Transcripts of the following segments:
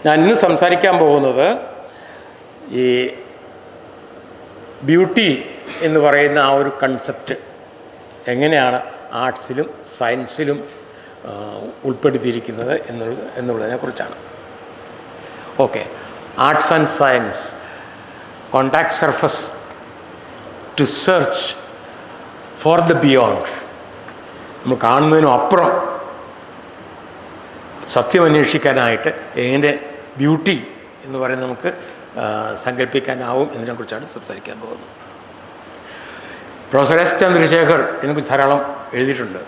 ഞാൻ ഇന്ന് സംസാരിക്കാൻ പോകുന്നത് ഈ ബ്യൂട്ടി എന്ന് പറയുന്ന ആ ഒരു കൺസെപ്റ്റ് എങ്ങനെയാണ് ആർട്സിലും സയൻസിലും ഉൾപ്പെടുത്തിയിരിക്കുന്നത് എന്നുള്ളതിനെക്കുറിച്ചാണ്. Okay, arts and science contact surface to search for the beyond. നമ്മൾ കാണുന്നതിനും അപ്പുറം സത്യം അന്വേഷിക്കാനായിട്ട് എങ്ങനെ ബ്യൂട്ടി എന്ന് പറയുന്നത് നമുക്ക് സങ്കല്പിക്കാനാവും എന്നതിനെക്കുറിച്ചാണ് സംസാരിക്കാൻ പോകുന്നത്. പ്രൊഫസർ എസ് ചന്ദ്രശേഖർ ഇതിനെക്കുറിച്ച് ധാരാളം എഴുതിയിട്ടുണ്ട്.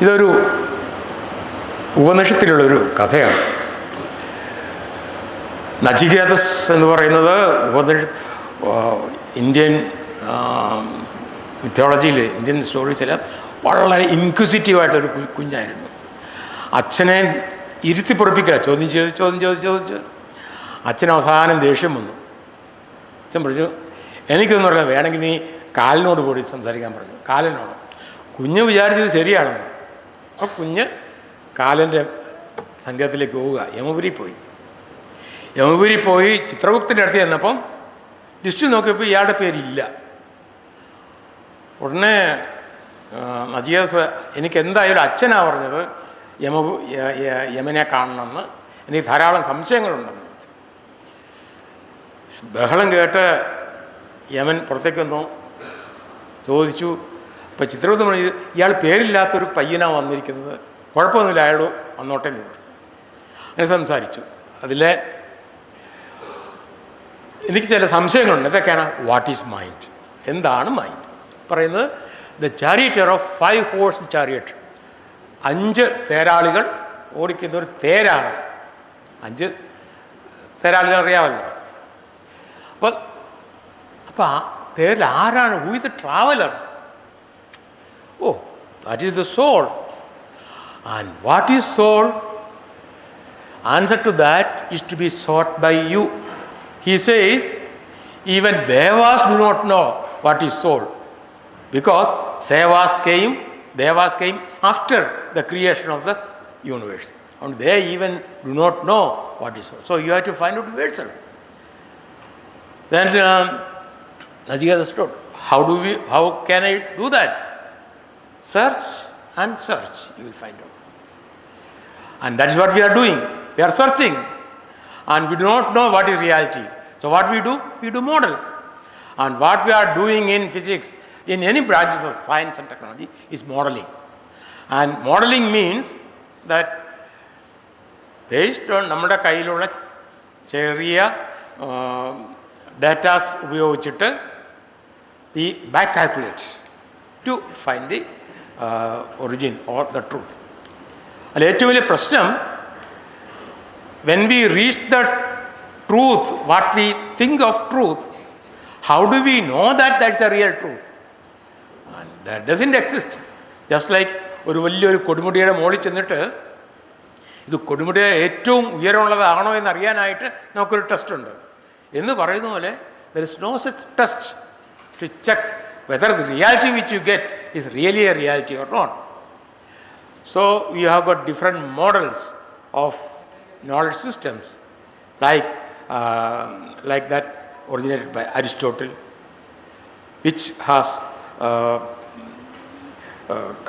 ഇതൊരു ഉപനിഷത്തിലുള്ളൊരു കഥയാണ്. നചികേതസ് എന്ന് പറയുന്നത് ഇന്ത്യൻ മിത്തോളജിയിൽ, ഇന്ത്യൻ സ്റ്റോറീസിൽ വളരെ ഇൻക്വിസിറ്റീവായിട്ടൊരു കുഞ്ഞായിരുന്നു. അച്ഛനെ ഇരുത്തി പൊറപ്പിക്കുക, ചോദ്യം ചോദിച്ച് അച്ഛൻ അവസാനം ദേഷ്യം വന്നു. അച്ഛൻ പറഞ്ഞു, എനിക്കൊന്നും പറയാം, വേണമെങ്കിൽ നീ കാലിനോട് കൂടി സംസാരിക്കാൻ പറഞ്ഞു. കാലിനോട്. കുഞ്ഞ് വിചാരിച്ചത് ശരിയാണെന്ന്. അപ്പോൾ കുഞ്ഞ് കാലൻ്റെ സംഘത്തിലേക്ക് പോവുക. യമപുരി പോയി ചിത്രഗുപ്തൻ്റെ അടുത്ത് ചെന്നപ്പം ലിസ്റ്റ് നോക്കിയപ്പോൾ ഇയാളുടെ പേരില്ല. ഉടനെ നചികേതസ്, എനിക്ക് എന്തായാലും അച്ഛനാണ് പറഞ്ഞത് യമനെ കാണണമെന്ന്, എനിക്ക് ധാരാളം സംശയങ്ങളുണ്ടെന്ന്. ബഹളം കേട്ട് യമൻ പുറത്തേക്ക് വന്നു, ചോദിച്ചു. അപ്പോൾ ചിത്രഗുപ്തൻ പറഞ്ഞു, ഇയാൾ പേരില്ലാത്തൊരു പയ്യനാണ് വന്നിരിക്കുന്നത്, കുഴപ്പമൊന്നുമില്ല, അയാൾ വന്നോട്ടെ എന്ന് പറഞ്ഞു. അങ്ങനെ സംസാരിച്ചു. അതിലെ എനിക്ക് ചില സംശയങ്ങളുണ്ട്. എന്തൊക്കെയാണ്? What is mind? എന്താണ് മൈൻഡ്? പറയുന്നത് ദ ചാരിയറ്റർ ഓഫ് 5 ഹോഴ്സ് ചാരിയറ്റ്. 5 തേരാളികൾ ഓടിക്കുന്ന ഒരു തേരാണ്. 5 തേരാളികൾ അറിയാമല്ലോ. അപ്പോൾ ആ തേരിൽ ആരാണ്? Who is the traveller? Oh, that is the soul. And what is soul? Answer to that is to be sought by you. He says, even Devas do not know what is soul, because Devas came after the creation of the universe, and they even do not know what is soul. So you have to find out yourself. Then Naciketa stood. How can I do that? Search and search, you will find out. And that is what we are doing. We are searching, and we do not know what is reality. So what we do? We do model. And what we are doing in physics, in any branches of science and technology, is modeling. And modeling means that based on നമ്മുടെ കയ്യിലുള്ള ചെറിയ datas ഉപയോഗിച്ചിട്ട് the back calculate to find the origin or the truth. അതിൽ ഏറ്റവും വലിയ പ്രശ്നം, when we reach the truth, what we think of truth, how do we know that that's a real truth? And that doesn't exist. Just like ഒരു വലിയൊരു കൊടുമുടിയുടെ മുകളിൽ ചെന്നിട്ട് ഇത് കൊടുമുടിയുടെ ഏറ്റവും ഉയരമുള്ളതാണോ എന്നറിയാനായിട്ട് നമുക്കൊരു ടെസ്റ്റ് ഉണ്ട് എന്ന് പറയുന്ന പോലെ, there is no such test to check whether the reality which you get is really a reality or not. So you have got different models of knowledge systems, like that originated by Aristotle, which has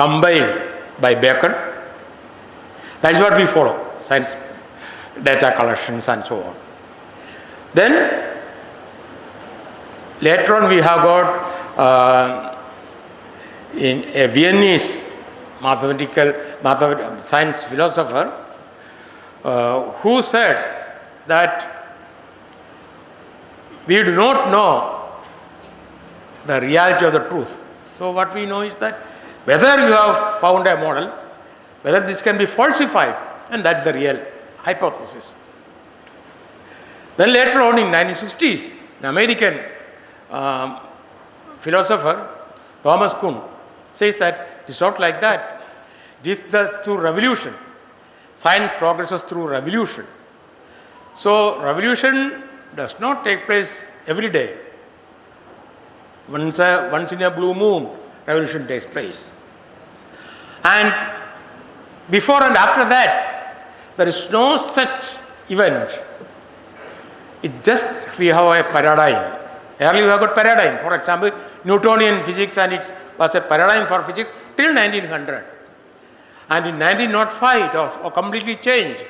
compiled by Bacon. That is what we follow, science data collections and so on. Then later on we have got in a Viennese science philosopher who said that we do not know the reality of the truth. So what we know is that whether you have found a model, whether this can be falsified, and that's the real hypothesis. Then later on in 1960s, an American philosopher, Thomas Kuhn, says that it's not like that. It is through revolution. Science progresses through revolution. So revolution does not take place every day. Once in a blue moon, revolution takes place. And before and after that, there is no such event. It just, we have a paradigm. Earlier we have got paradigm. For example, Newtonian physics, and it was a paradigm for physics till 1900. And in 1905 it was completely changed.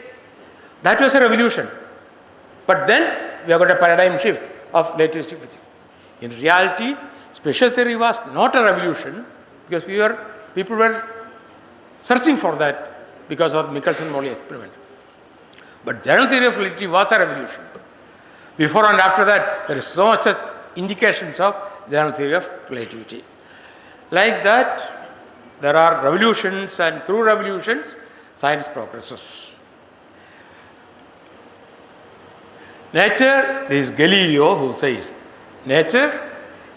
That was a revolution. But then we have got a paradigm shift of latest physics. In reality, special theory was not a revolution because people were searching for that because of Michelson-Morley experiment. But general theory of relativity was a revolution. Before and after that, there is no such indications of general theory of relativity. Like that, there are revolutions, and through revolutions, science progresses. Nature, this is Galileo who says, nature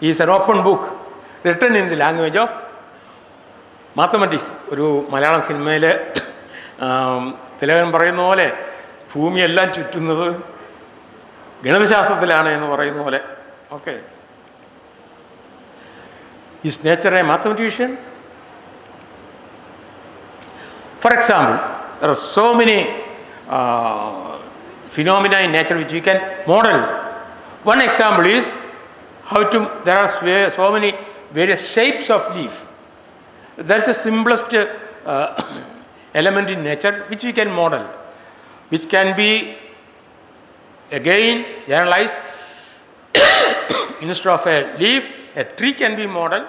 is an open book written in the language of mathematics. ഒരു മലയാളം സിനിമയിൽ തിലകൻ പറയുന്ന പോലെ ഭൂമിയെല്ലാം ചുറ്റുന്നത് ഗണിതശാസ്ത്രത്തിലാണ് എന്ന് പറയുന്ന പോലെ. Okay, is nature A mathematician? For example, there are so many phenomena in nature which we can model. One example is there are so many various shapes of leaf. That's the simplest element in nature which we can model, which can be again generalized. Instead of a leaf, a tree can be modeled,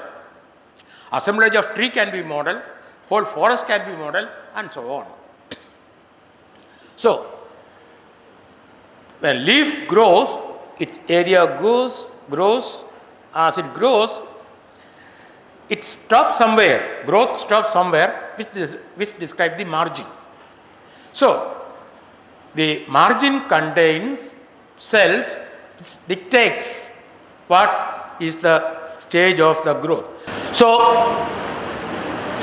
assemblage of tree can be modeled, whole forest can be modeled, and so on. So, when leaf grows, its area grows. As it grows, it stops somewhere. Growth stops somewhere, which describes the margin. So, the margin contains cells, dictates what is the stage of the growth. So,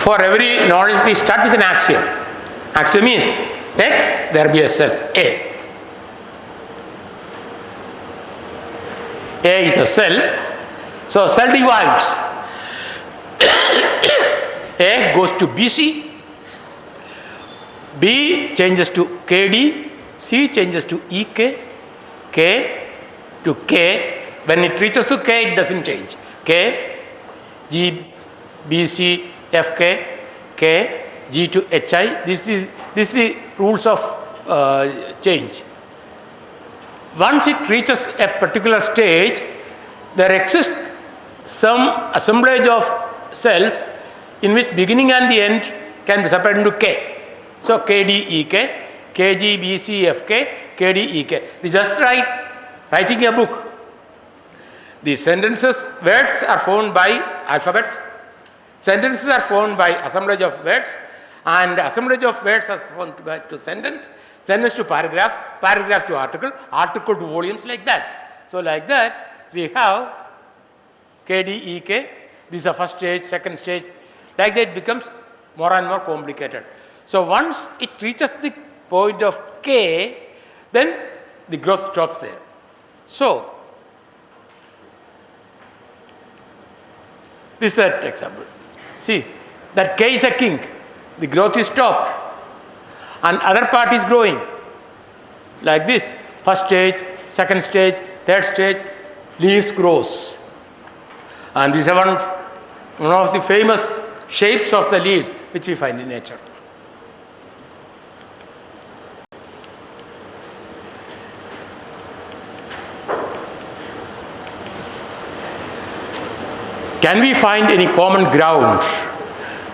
for every knowledge, we start with an axiom. Axiom is, let there be a cell A. A is the cell. So, cell divides. A goes to BC, B changes to KD, C changes to EK, K to K. When it reaches to K, it doesn't change. K, G, BC, FK, K, G to HI. This is the rules of change. Once it reaches a particular stage, there exists some assemblage of cells in which beginning and the end can be separated into K. So, KD, EK, KG, BC, FK, KD, EK. This is just writing a book. The sentences, words are formed by alphabets. Sentences are formed by assemblage of words, and assemblage of words are formed to sentence, sentence to paragraph, paragraph to article, article to volumes, like that. So, like that, we have KD, EK. This is the first stage, second stage. Like that, it becomes more and more complicated. So, once it reaches the point of K, then the growth stops there. So, this is that example. See, that K is a kink. The growth is stopped, and other part is growing. Like this, first stage, second stage, third stage, leaves grows. And this is one of the famous shapes of the leaves which we find in nature. Can we find any common ground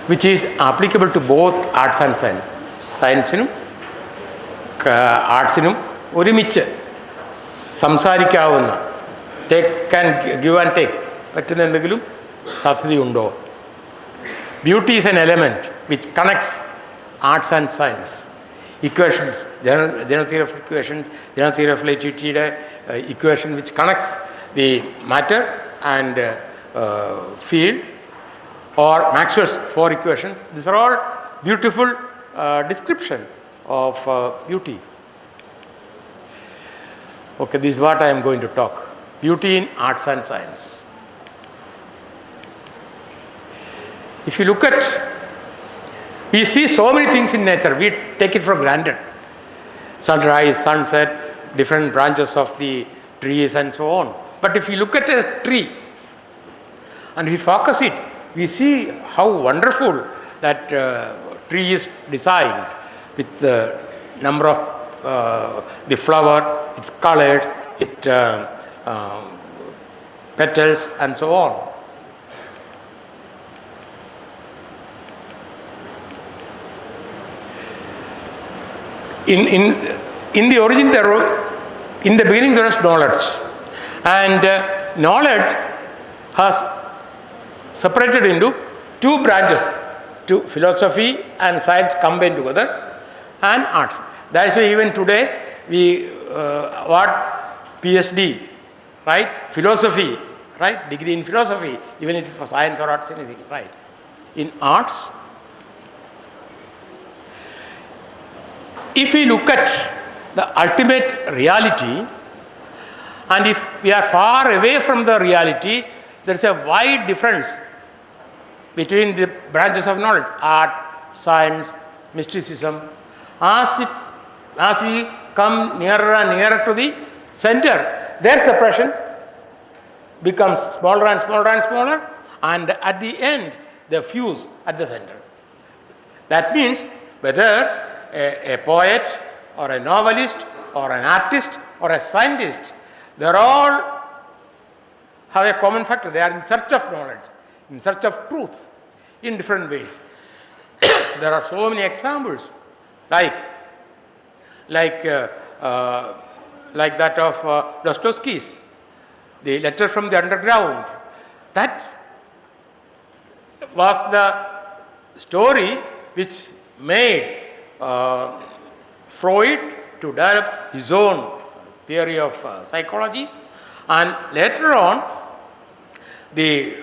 which is applicable to both arts and science? സയൻസിനും ആർട്സിനും ഒരുമിച്ച് സംസാരിക്കാവുന്ന, take and give and take പറ്റുന്ന എന്തെങ്കിലും സാധ്യതയുണ്ടോ? Beauty is an element which connects arts and science. Equations, general theory of equations, general theory of relativity, equation which connects the matter and field, or Maxwell's four equations. These are all beautiful description of beauty. Okay, this is what I am going to talk. Beauty in arts and science. If you look at We see so many things in nature, we take it for granted. Sunrise, sunset, different branches of the trees and so on. But if you look at a tree and we focus it, we see how wonderful that tree is designed with the number of the flower, its colors, its petals and so on. In the origin, in the beginning there was knowledge, and knowledge has separated into two branches, two, philosophy and science combined together, and arts. That is why even today we what PhD, right? Philosophy, right? Degree in philosophy, even if for science or arts, anything, right? In arts, if we look at the ultimate reality, and if we are far away from the reality, there is a wide difference between the branches of knowledge, art, science, mysticism. As we come nearer and nearer to the center, their separation becomes smaller and smaller and smaller, and at the end they fuse at the center. That means whether a poet or a novelist or an artist or a scientist, they all have a common factor. They are in search of knowledge, in search of truth in different ways. There are so many examples, like that of Dostoevsky's The Letter from the Underground. That was the story which made Freud to develop his own theory of psychology, and later on the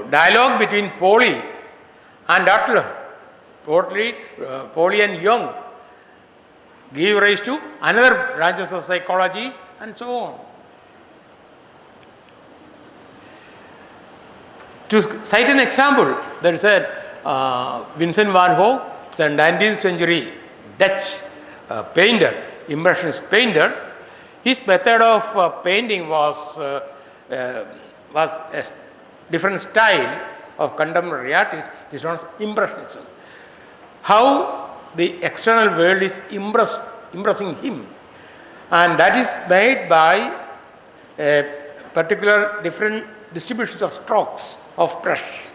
dialogue between Pauli and Adler, Pauli and Jung, gave rise to another branches of psychology and so on. To cite an example, there is a Vincent van Gogh, it's a 19th century Dutch painter, impressionist painter. His method of painting was a different style of contemporary artist. It is known as impressionism. How the external world is impressing him, and that is made by a particular different distributions of strokes of brush.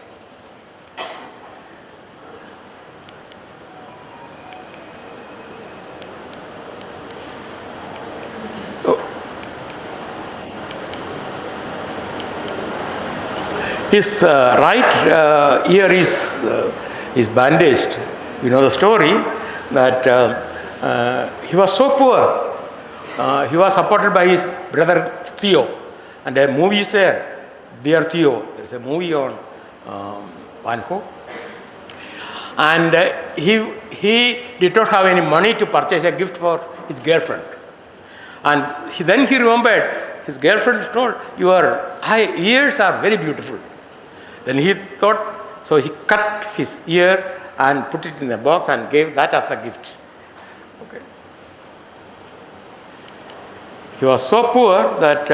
His right ear is bandaged. You know the story that he was so poor. He was supported by his brother Theo, and a movie is there, Dear Theo. There is a movie on Van Gogh, and he did not have any money to purchase a gift for his girlfriend, and then he remembered his girlfriend told, "Your ears are very beautiful." Then he thought, so he cut his ear and put it in a box and gave that as the gift. Okay. He was so poor that,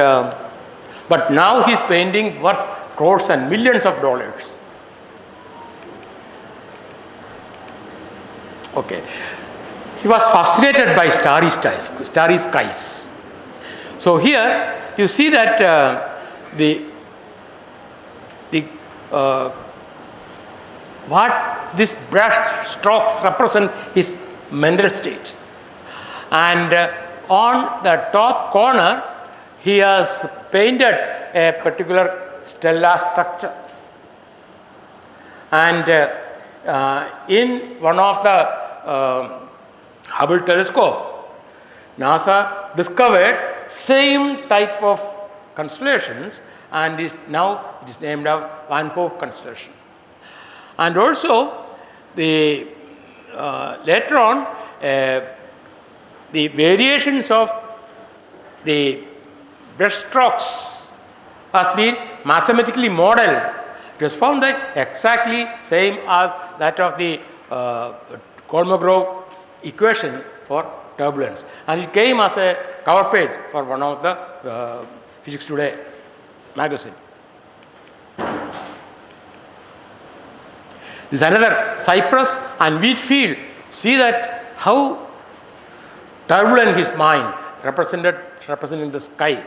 but now his painting worth crores and millions of dollars. Okay. He was fascinated by starry skies. So here you see that what this brush strokes represent his mental state, and on the top corner he has painted a particular stellar structure, and in one of the Hubble telescope, NASA discovered same type of constellations, and it is named as Van Gogh constellation. And also the later on the variations of the brush strokes has been mathematically modeled. It was found that exactly same as that of the Kolmogorov equation for turbulence. And it came as a cover page for one of the Physics Today magazine. This is another cypress and wheat field. See that how turbulent his mind representing the sky.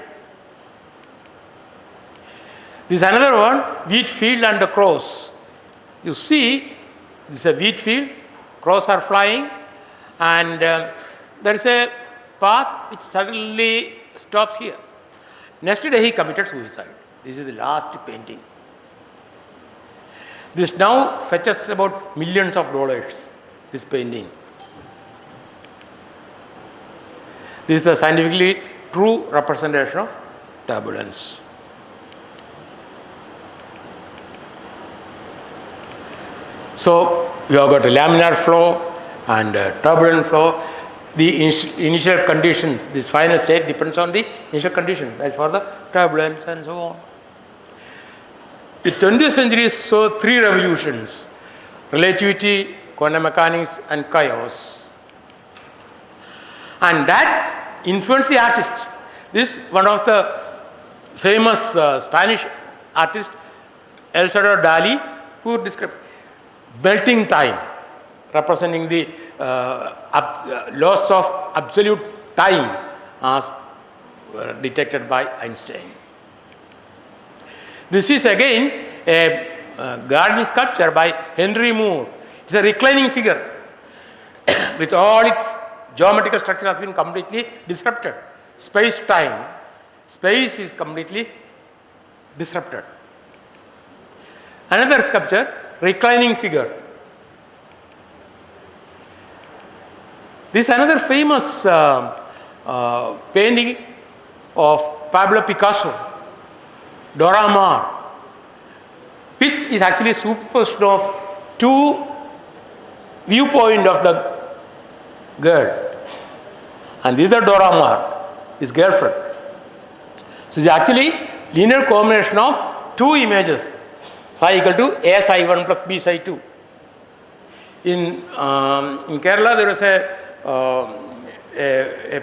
This is another one, wheat field and the crows. You see, this is a wheat field, crows are flying, and there is a path which suddenly stops here. Next day he committed suicide. This is the last painting. This now fetches about millions of dollars, this painting. This is a scientifically true representation of turbulence. So you have got a laminar flow and turbulent flow. The initial conditions, this final state depends on the initial conditions, that's for the turbulence and so on. The 20th century saw three revolutions: relativity, quantum mechanics, and chaos. And that influenced the artist. This one of the famous Spanish artist, El Salvador Dali, who described melting time, representing the loss of absolute time as detected by Einstein. This is again a garden sculpture by Henry Moore. It's a reclining figure with all its geometrical structure has been completely disrupted. Space-time, space is completely disrupted. Another sculpture, reclining figure. This is another famous painting of Pablo Picasso, Dora Maar, which is actually superposition of two viewpoints of the girl. And this is Dora Maar, his girlfriend. So it is actually linear combination of two images, psi equal to A psi 1 plus B psi 2. In Kerala there was a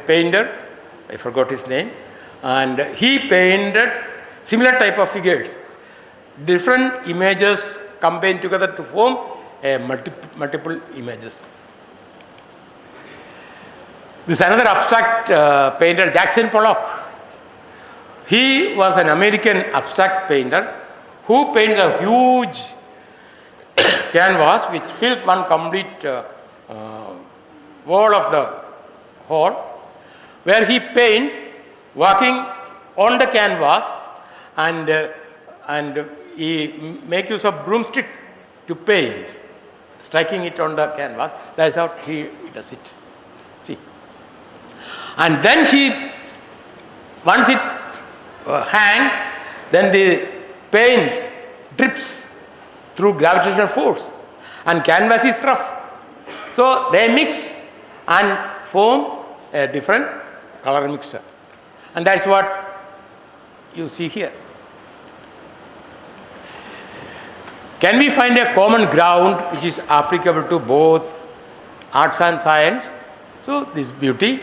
painter, I forgot his name, and he painted similar type of figures. Different images combined together to form multiple images. This is another abstract painter, Jackson Pollock. He was an American abstract painter who paints a huge canvas which fills one complete wall of the hall, where he paints walking on the canvas, and he make use of broomstick to paint, striking it on the canvas. That is how he does it. See, and then once it hang, then the paint drips through gravitational force, and canvas is rough. So they mix and form a different color mixture, and that's what you see here. Can we find a common ground which is applicable to both arts and science? So this beauty,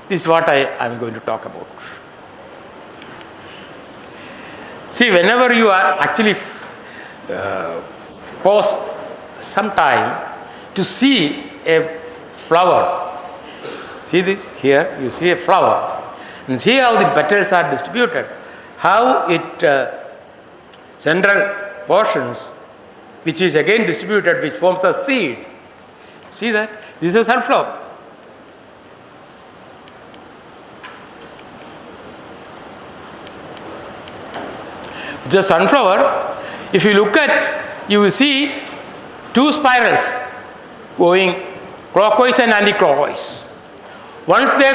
this is what I am going to talk about. See, whenever you are actually pause some time to see a flower, see this here, you see a flower, and see how the petals are distributed, how it central portions which is again distributed, which forms a seed. See that? This is a sunflower. The sunflower, if you look at, you will see two spirals going clockwise and anti-clockwise. Once they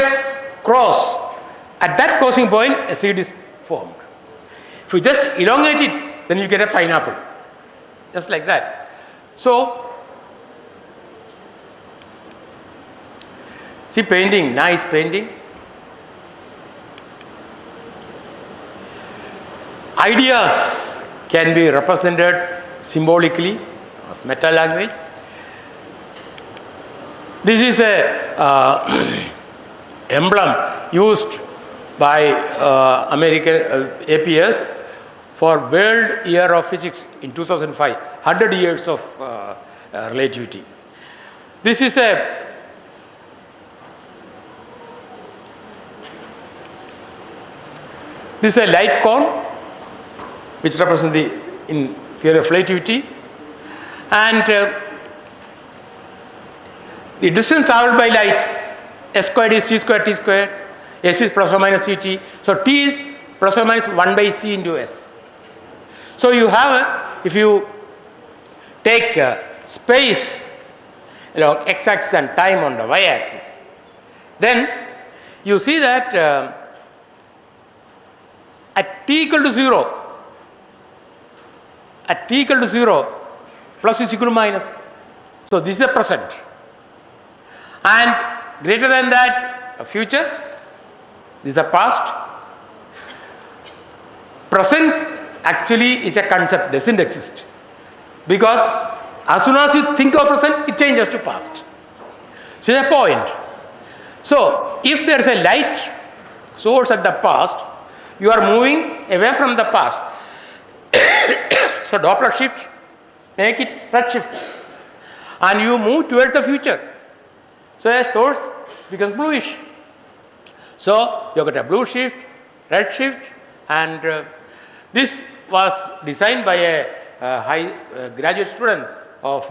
cross, at that crossing point, a seed is formed. If you just elongate it, then you get a pineapple, just like that. So, see painting, nice painting. Ideas can be represented symbolically as meta language. This is a emblem used by American APS for World Year of Physics in 2005, 100 years of relativity. This is a light cone which represents the in theory of relativity, and the distance traveled by light, s squared is c squared t squared, s is plus or minus ct, so t is plus or minus 1 by c into s. So you have if you take space along x-axis and time on the y-axis, then you see that at t equal to 0, plus is equal to minus. So this is a present, and greater than that a future, this is a past. Present actually is a concept, doesn't exist, because as soon as you think of present, it changes to past. So it's a point. So if there is a light source at the past, you are moving away from the past. So Doppler shift, make it redshift, and you move towards the future. So a source becomes bluish. So you got a blue shift, red shift, and this was designed by a high graduate student of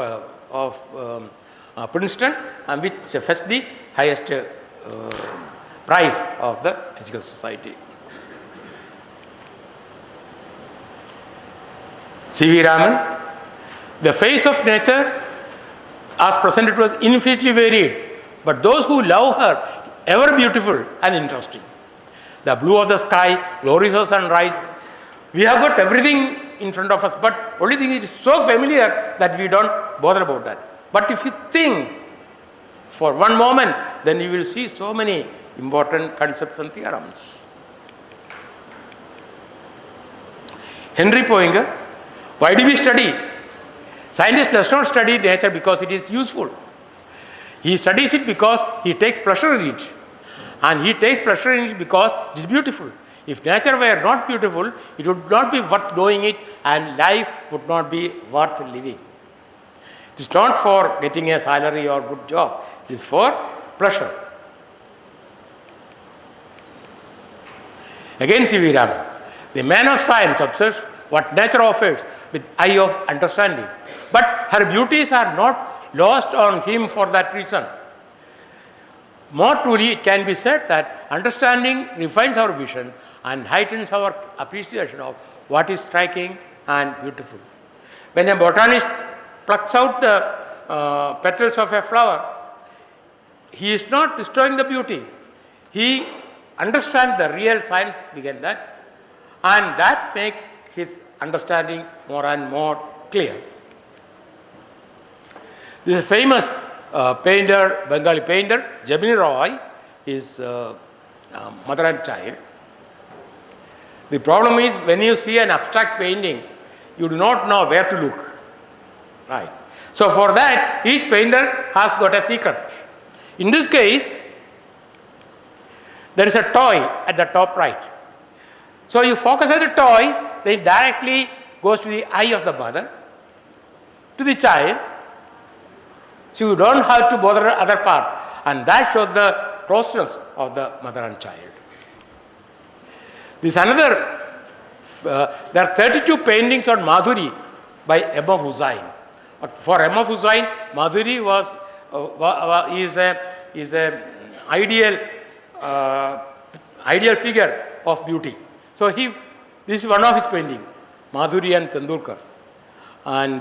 Princeton, and which fetched the highest prize of the Physical Society. C.V. Raman, the face of nature as presented was infinitely varied, but those who love her ever beautiful and interesting. The blue of the sky, glories of sunrise. We have got everything in front of us, but only thing is so familiar that we don't bother about that. But if you think for one moment, then you will see so many important concepts and theorems. Henry Poinger, why do we study? Scientist does not study nature because it is useful. He studies it because he takes pleasure in it. And he takes pleasure in it because it is beautiful. If nature were not beautiful, it would not be worth knowing it, and life would not be worth living. It is not for getting a salary or good job. It is for pleasure. Again, C.V. Raman, the man of science observes what nature offers with eye of understanding, but her beauties are not lost on him for that reason. More truly, it can be said that understanding refines our vision and heightens our appreciation of what is striking and beautiful. When a botanist plucks out the petals of a flower, he is not destroying the beauty. He understands the real science behind that, and that makes his understanding more and more clear. This famous painter, Bengali painter, Jabini Roy, is mother and child. The problem is when you see an abstract painting, you do not know where to look. Right. So for that, each painter has got a secret. In this case, there is a toy at the top right. So you focus on the toy, then it directly goes to the eye of the mother, to the child. So you don't have to bother the other part, and that shows the closeness of the mother and child. This another, there are 32 paintings on Madhuri by M. of Hussain. For M. of Hussain, Madhuri is a ideal figure of beauty. So this is one of his paintings, Madhuri and Tendulkar. And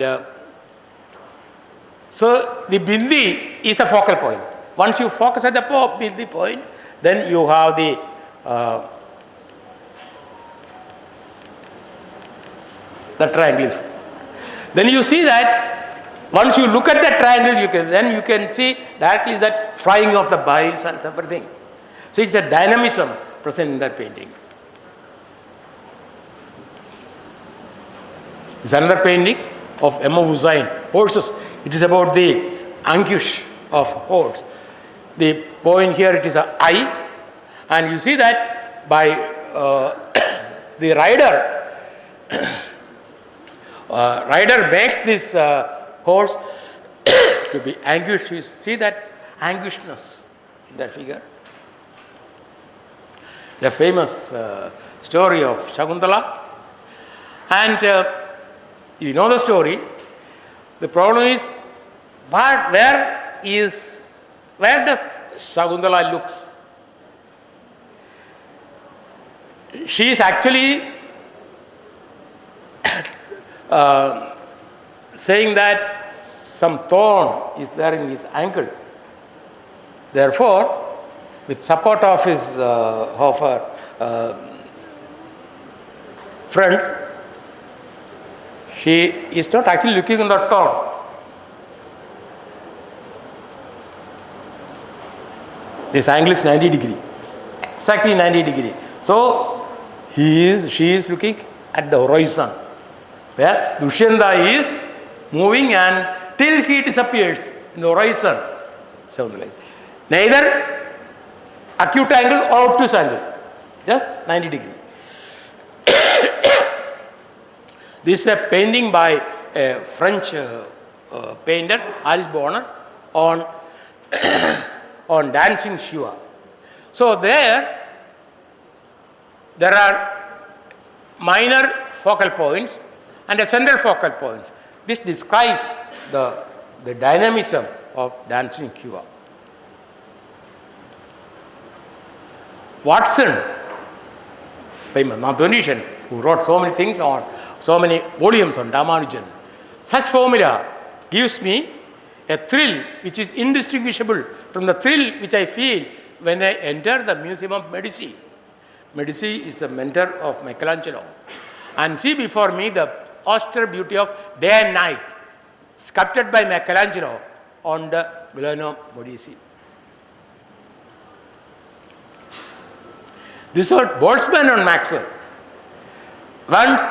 so the Bindi is the focal point. Once you focus at the Bindi point, then you have the triangle. Then you see that once you look at the triangle, you can see directly that flying of the biles and everything. So it's a dynamism present in that painting. This is another painting, of Emma Hussain, horses. It is about the anguish of horse. The point here, it is a I, and you see that by the rider, rider makes this horse to be anguished. You see that anguishness in that figure. The famous story of Shakuntala, and you know the story. The problem is, where does Shakuntala looks? She is actually saying that some thorn is there in his ankle. Therefore, with support of his of her friends, she is not actually looking on the thorn. This angle is 90 degree, exactly 90 degree. So she is looking at the horizon, where Dushyanta is moving, and till he disappears in the horizon. Neither acute angle or obtuse angle, just 90 degree. This is a painting by a French painter, Alice Bonner, on on dancing Shiva. So there are minor focal points and a central focal point. This describes the dynamism of dancing Shiva. Watson, famous mathematician who wrote so many things on, so many volumes on Ramanujan, such formula gives me a thrill which is indistinguishable from the thrill which I feel when I enter the Museum of Medici. Medici is the mentor of Michelangelo, and see before me the austere beauty of day and night sculpted by Michelangelo on the Milano Medici. This was Boltzmann on Maxwell. Once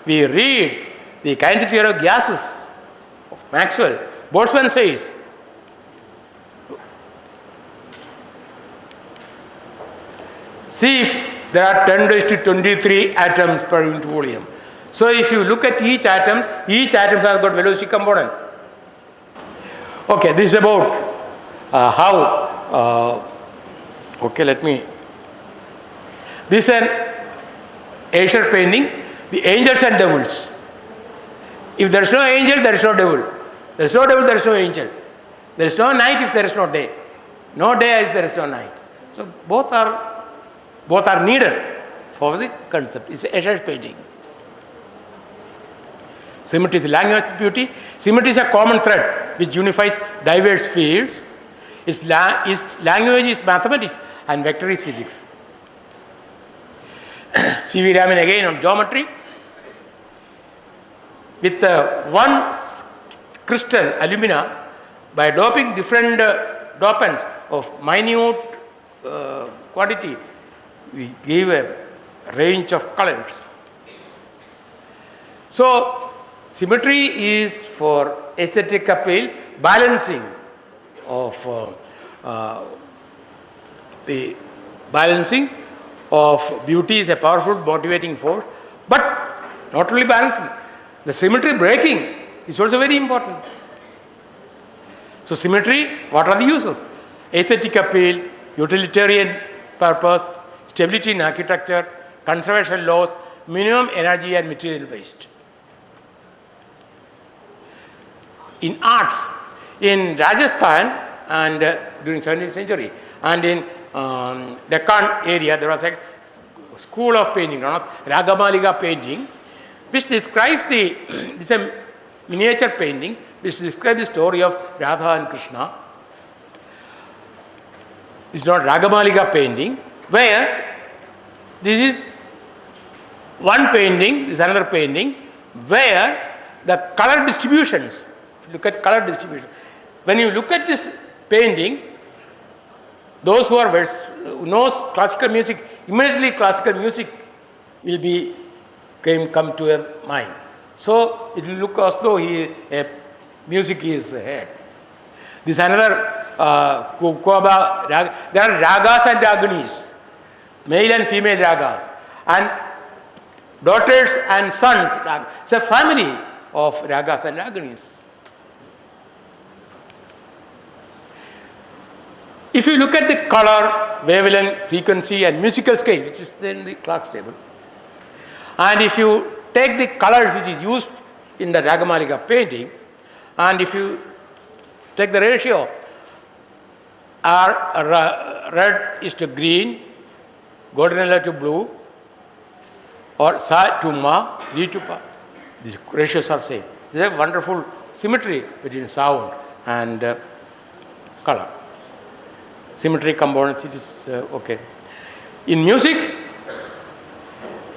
we read the kinetic theory of gases of Maxwell, Boltzmann says, see if there are 10 raised to 23 atoms per unit volume. So if you look at each atom has got velocity component. Okay, this is about this is an Escher painting, the angels and devils. If there is no angel, there is no devil. There is no devil, there is no angel. There is no night if there is no day. No day if there is no night. So both are needed for the concept. It's Escher's painting. Symmetry is the language of beauty. Symmetry is a common thread which unifies diverse fields. Its language is mathematics and vector is physics. C.V. Raman again on geometry. With one crystal alumina, by doping different dopants of minute quantity, we give a range of colors. So symmetry is for aesthetic appeal, balancing of beauty is a powerful motivating force, but not only balancing, the symmetry breaking is also very important. So symmetry, what are the uses? Aesthetic appeal, utilitarian purpose, stability in architecture, conservation laws, minimum energy and material waste. In arts, in Rajasthan and during 17th century, and in Deccan area, there was a school of painting known as Ragamaliga painting, which describes this is a miniature painting which describes the story of Radha and Krishna. This is not Ragamaliga painting, where this is one painting, this is another painting, where the color distributions, if you look at color distribution, when you look at this painting, those who knows classical music, immediately classical music will come to your mind. So it will look as though music is the head. This another Kukoba raga. There are ragas and raginis, male and female ragas, and daughters and sons. It's a family of ragas and raginis. If you look at the color, wavelength, frequency and musical scale, which is in the Clark's table, and if you take the colors which is used in the Ragamalika painting, and if you take the ratio, red is to green, golden yellow to blue, or sa to ma, re to pa, these ratios are same. There is a wonderful symmetry between sound and color. Symmetry components, it is okay. In music,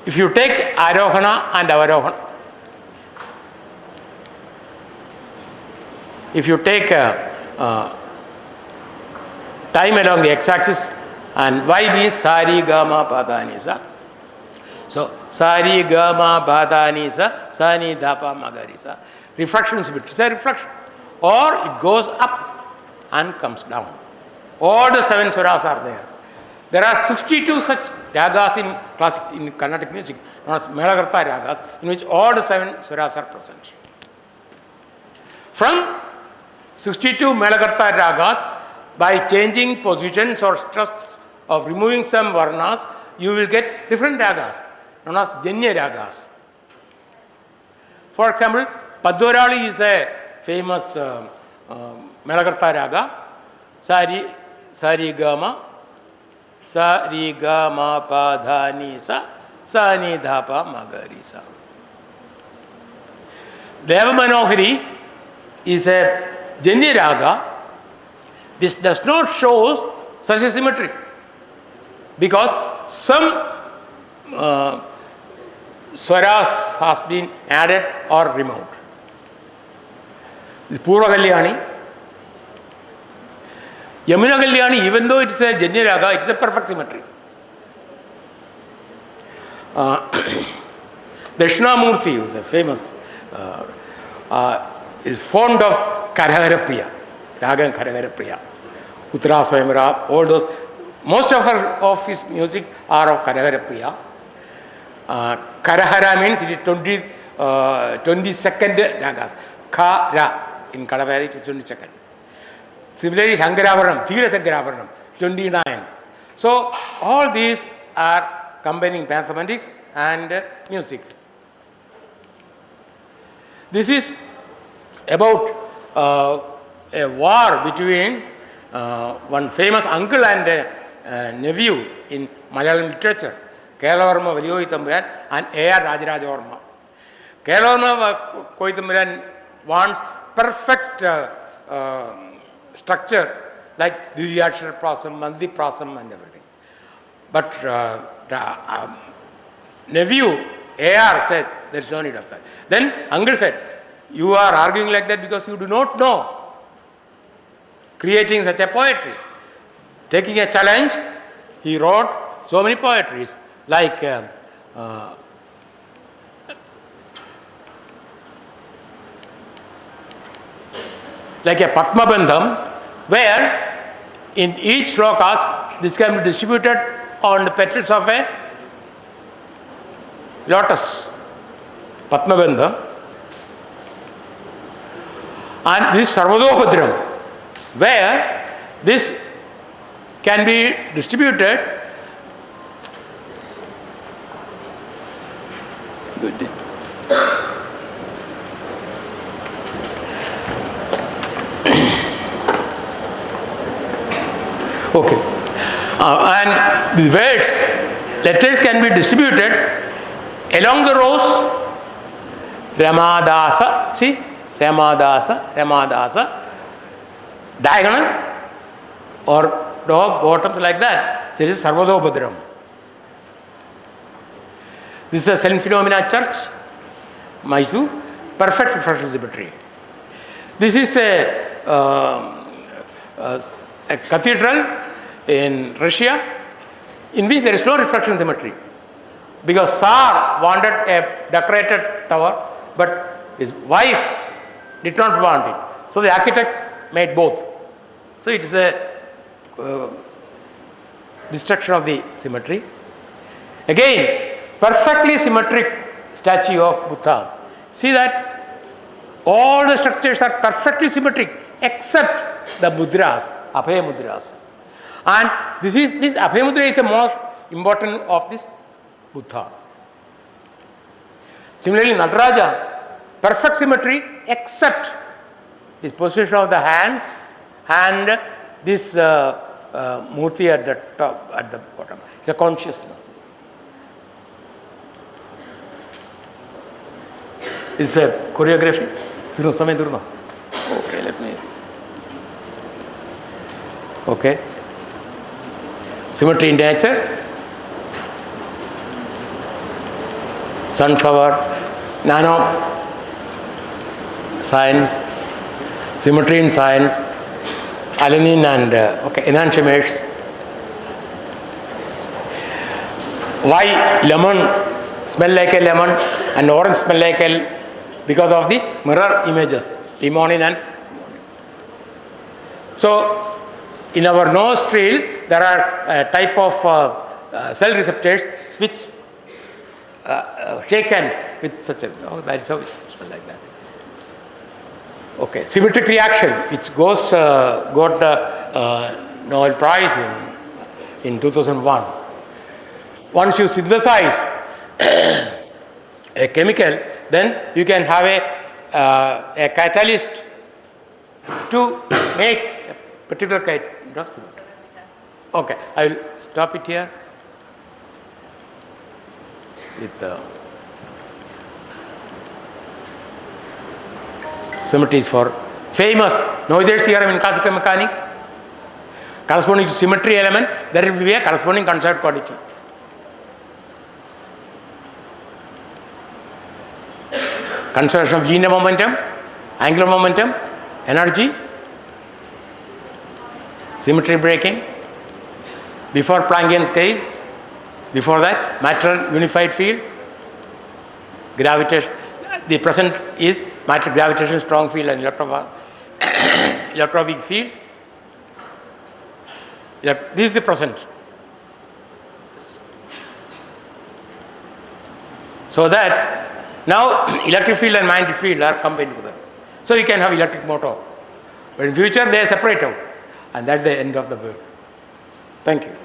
if you take Arohana and Avarohana, if you take time along the x-axis, and y means sari gama padanisa. So sari gama padanisa, sani dhapa magarisa. Refraction symmetry. It's a reflection. Or it goes up and comes down. All the 7 swaras are there. There are 62 such ragas in Carnatic music, known as Melakarta ragas, in which all the 7 swaras are present. From 62 Melakarta ragas, by changing positions or stress of removing some varnas, you will get different ragas, known as Janya ragas. For example, Padurali is a famous Melakarta raga. Sari gama pa dha ni sa ni dha pa magari sa. Deva Manohari is a Janya raga. This does not show such a symmetry because some swaras has been added or removed. This Purva Kalyani, Yamuna Kalyani, even though it is a Janya raga, it is a perfect symmetry. Dakshinamurti was a famous, is fond of Karagara Priya, Raga and Karagara Priya. Uttara Swayamvara, all those, most of his music are of Karagara Priya. Karahara means it is 22nd ragas. Ka-ra, in Kadavadi it is 22nd. Similarly, Shankarabaranam, Thira Shankarabaranam, 29. So, all these are combining mathematics and music. This is about a war between one famous uncle and nephew in Malayalam literature, Keralavarma Valiyoi and A.R. Rajaraja Varma. Keralavarma Koithambiran wants perfect structure like Didiyakshara Prasam, Mandi Prasam and everything. But nephew A.R. said there is no need of that. Then uncle said, you are arguing like that because you do not know creating such a poetry. Taking a challenge, he wrote so many poetries like a Padmabandham, where in each slokas this can be distributed on the petals of a lotus. Padmabandham. And this Sarvadobhadram, where this can be distributed. Good. Okay. And the words, letters can be distributed along the rows. Ramadasa, see? Ramadasa, Ramadasa, diagonal or dog bottoms like that. So this is Sarvadobhadram. This is a Saint Philomena Church, Mysore, perfect reflection symmetry. This is a cathedral in Russia in which there is no reflection symmetry because Tsar wanted a decorated tower but his wife did not want it. So the architect made both. So it is a destruction of the symmetry. Again, perfectly symmetric statue of Buddha. See that all the structures are perfectly symmetric except the mudras, Abhaya mudras. And this Abhaya mudra is the most important of this Buddha. Similarly, Nataraja, perfect symmetry except his position of the hands and this murti at the top, at the bottom. It's a consciousness. It's a choreography. Okay, let me. Okay. Symmetry in nature. Sunflower, nano science, symmetry in science, alanine and enantiomers. Why lemon smell like a lemon and orange smell like a, because of the mirror images, limonene and so in our nostril there are a type of cell receptors which shake hands with such a, that's how it smells like that. Okay, symmetric reaction, which got Nobel Prize in 2001. Once you synthesize a chemical, then you can have a catalyst to make a particular kind of symmetry. Okay, I will stop it here. With the symmetries for famous Noether's theorem in classical mechanics. Corresponding to symmetry element, there will be a corresponding conserved quantity. Conservation of linear momentum, angular momentum, energy, symmetry breaking, before Planckian scale. Before that, matter unified field, gravitation. The present is matter gravitation strong field and electroweak field. This is the present. So that now electric field and magnetic field are combined together. So you can have electric motor. But in future they are separate out. And that's the end of the word. Thank you.